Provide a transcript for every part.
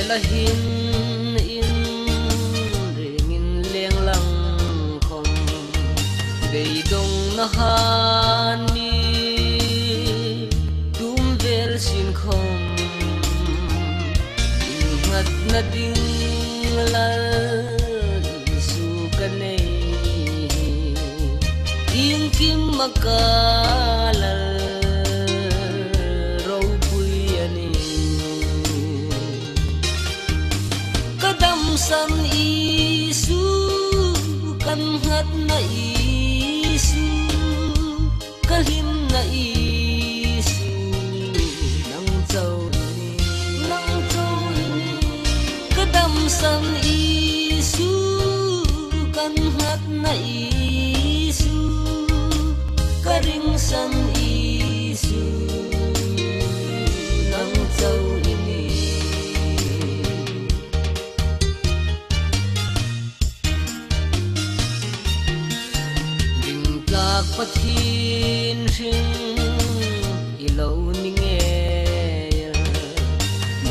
la hin in ring in leng lang khom dei dong na han mi tum vel sin khom ingat na ding lal su kanei in kim makalal san isu kan hat na isu kalim na isu nang chau ni kadam san isu kan hat na isu karing san isu nang chau pathin ring ilo ni nghe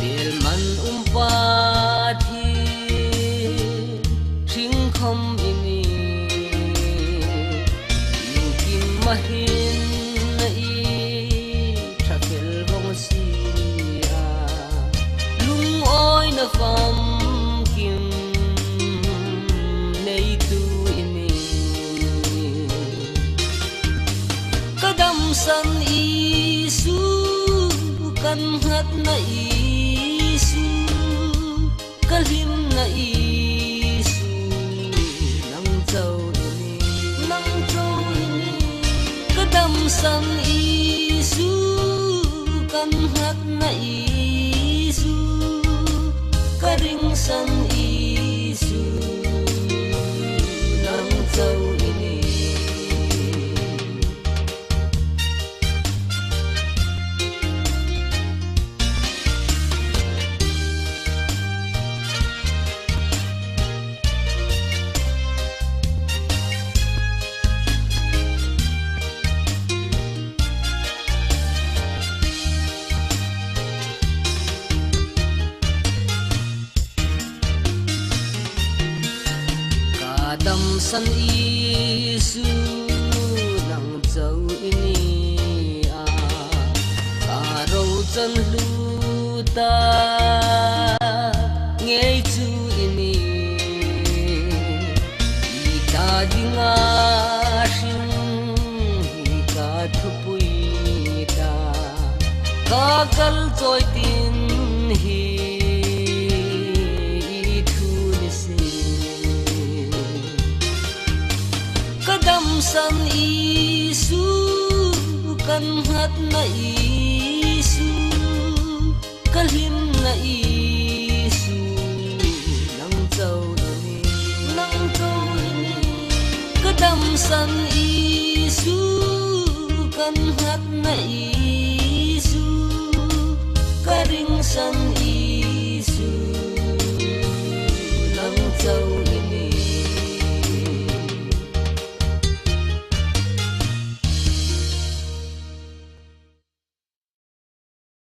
bel man pa thi ring khom ini kim mahin i thafel rong sia lung oi na fam kim nei tu san isu kan hat na isu kalim na isu nang chau ni kadam san isu kan hat na isu karing san isu nang chau kadam san isu nang chau ini karo chan lu ta nge chu ini ita dinga shin ka thupui ta ka kal choi tin hi san isu kan hat na isu kalim na isu